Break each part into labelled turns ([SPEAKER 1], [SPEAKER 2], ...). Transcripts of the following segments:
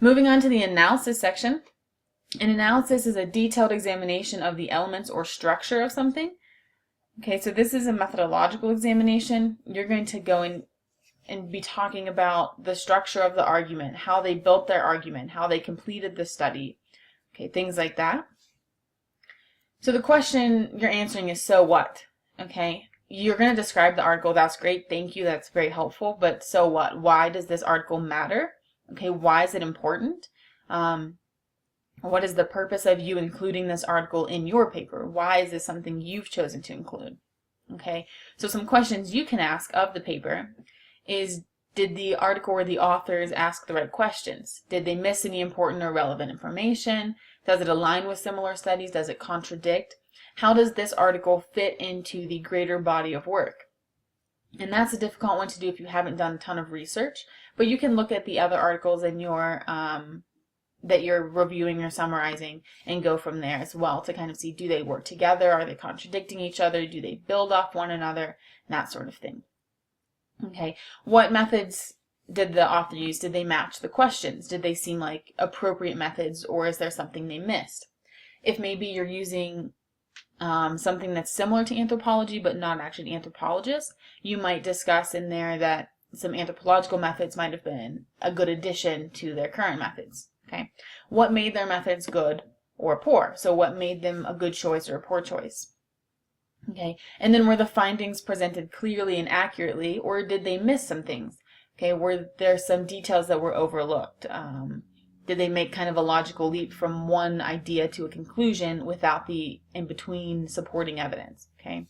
[SPEAKER 1] Moving on to the analysis section. An analysis is a detailed examination of the elements or structure of something. Okay, so this is a methodological examination. You're going to go in and be talking about the structure of the argument, how they built their argument, how they completed the study, okay, things like that. So the question you're answering is, so what? Okay, you're going to describe the article. That's great. Thank you. That's very helpful. But so what? Why does this article matter? Okay, why is it important? What is the purpose of you including this article in your paper? Why is this something you've chosen to include? Okay, so some questions you can ask of the paper is, did the article or the authors ask the right questions? Did they miss any important or relevant information? Does it align with similar studies? Does it contradict? How does this article fit into the greater body of work? And that's a difficult one to do if you haven't done a ton of research, but you can look at the other articles in your that you're reviewing or summarizing and go from there as well to kind of see, do they work together? Are they contradicting each other? Do they build off one another? That sort of thing. Okay, what methods did the author use? Did they match the questions? Did they seem like appropriate methods, or is there something they missed? If maybe you're using something that's similar to anthropology but not actually an anthropologist, you might discuss in there that some anthropological methods might have been a good addition to their current methods. Okay, what made their methods good or poor? So what made them a good choice or a poor choice? Okay, and then were the findings presented clearly and accurately, or did they miss some things? Okay, were there some details that were overlooked? Did they make kind of a logical leap from one idea to a conclusion without the in-between supporting evidence? Okay,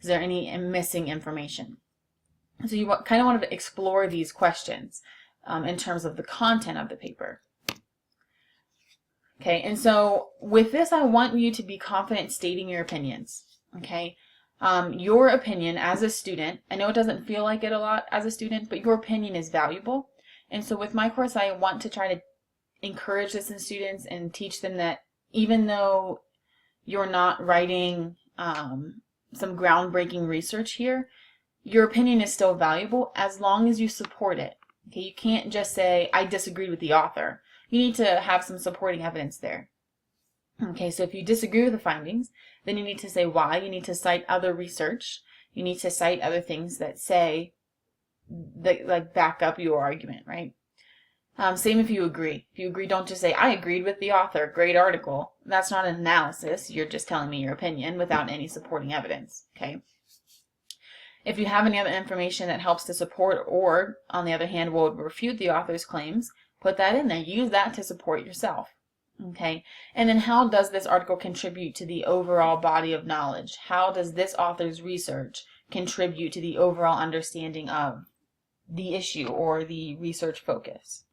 [SPEAKER 1] is there any missing information? So you kind of want to explore these questions in terms of the content of the paper. Okay, and so with this, I want you to be confident stating your opinions. Okay, your opinion as a student, I know it doesn't feel like it a lot as a student, but your opinion is valuable. And so with my course, I want to try to encourage this in students and teach them that even though you're not writing some groundbreaking research here, your opinion is still valuable as long as you support it. Okay, you can't just say, I disagreed with the author. You need to have some supporting evidence there. Okay, so if you disagree with the findings, then you need to say why. You need to cite other research. You need to cite other things that say, that like back up your argument, right? Same if you agree. If you agree, don't just say, I agreed with the author, great article. That's not an analysis. You're just telling me your opinion without any supporting evidence, okay? If you have any other information that helps to support or, on the other hand, will refute the author's claims, put that in there. Use that to support yourself. Okay, and then how does this article contribute to the overall body of knowledge? How does this author's research contribute to the overall understanding of the issue or the research focus?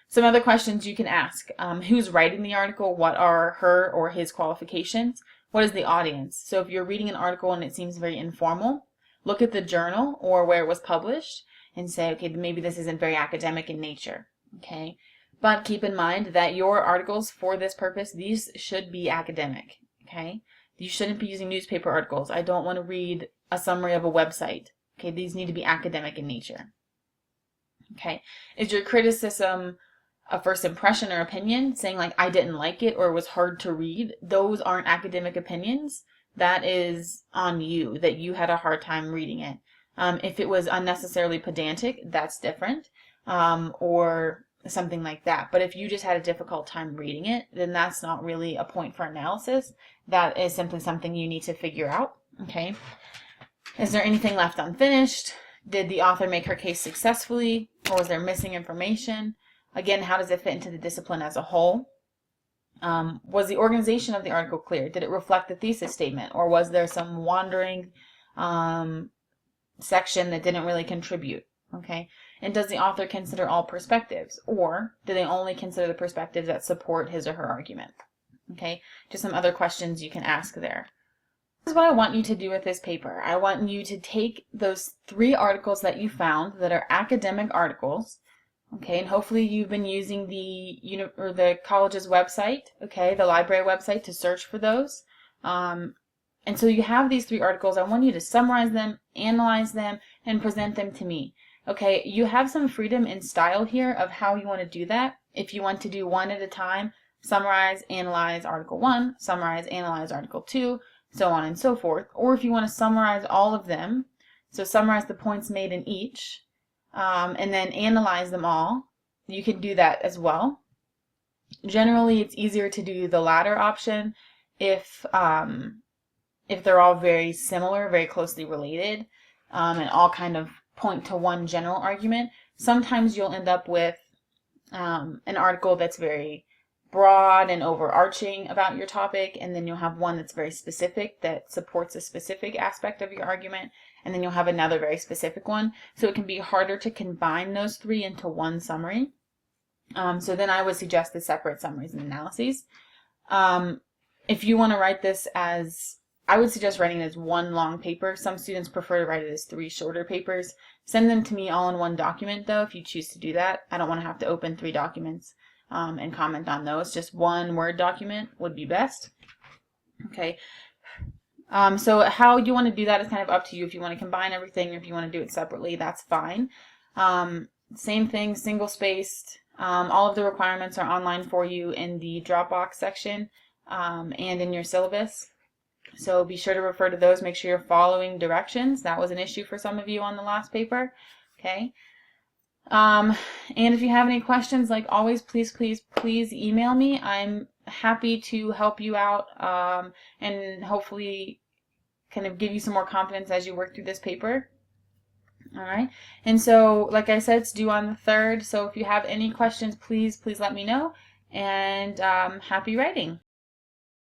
[SPEAKER 1] Some other questions you can ask. Who's writing the article? What are her or his qualifications? What is the audience? So if you're reading an article and it seems very informal, look at the journal or where it was published and say, okay, maybe this isn't very academic in nature. Okay, but keep in mind that your articles for this purpose, these should be academic. Okay, you shouldn't be using newspaper articles. I don't want to read a summary of a website. Okay, these need to be academic in nature. Okay, is your criticism a first impression or opinion, saying like, I didn't like it or it was hard to read? Those aren't academic opinions. That is on you, that you had a hard time reading it. If it was unnecessarily pedantic, that's different, or something like that. But if you just had a difficult time reading it, then that's not really a point for analysis. That is simply something you need to figure out. Okay, is there anything left unfinished? Did the author make her case successfully, or was there missing information? Again, how does it fit into the discipline as a whole? Was the organization of the article clear? Did it reflect the thesis statement, or was there some wandering section that didn't really contribute? Okay, and does the author consider all perspectives, or do they only consider the perspectives that support his or her argument? Okay, just some other questions you can ask there. This is what I want you to do with this paper. I want you to take those 3 articles that you found that are academic articles, okay, and hopefully you've been using the college's website, okay, the library website, to search for those. And so you have these 3 articles. I want you to summarize them, analyze them, and present them to me. Okay, you have some freedom in style here of how you want to do that. If you want to do one at a time, summarize, analyze Article 1, summarize, analyze Article 2, so on and so forth. Or if you want to summarize all of them, so summarize the points made in each, and then analyze them all, you can do that as well. Generally, it's easier to do the latter option if they're all very similar, very closely related, and all kind of point to one general argument. Sometimes you'll end up with an article that's very broad and overarching about your topic, and then you'll have one that's very specific that supports a specific aspect of your argument, and then you'll have another very specific one. So it can be harder to combine those three into one summary. So then I would suggest the separate summaries and analyses. If you want to write this as, I would suggest writing it as one long paper. Some students prefer to write it as 3 shorter papers. Send them to me all in one document though, if you choose to do that. I don't want to have to open 3 documents and comment on those. Just one Word document would be best. Okay. So how you want to do that is kind of up to you. If you want to combine everything, or if you want to do it separately, that's fine. Same thing, single-spaced. All of the requirements are online for you in the Dropbox section and in your syllabus. So be sure to refer to those. Make sure you're following directions. That was an issue for some of you on the last paper. Okay. And if you have any questions, like always, please email me. I'm happy to help you out and hopefully kind of give you some more confidence as you work through this paper. All right. And so, like I said, it's due on the 3rd. So if you have any questions, please let me know. And happy writing.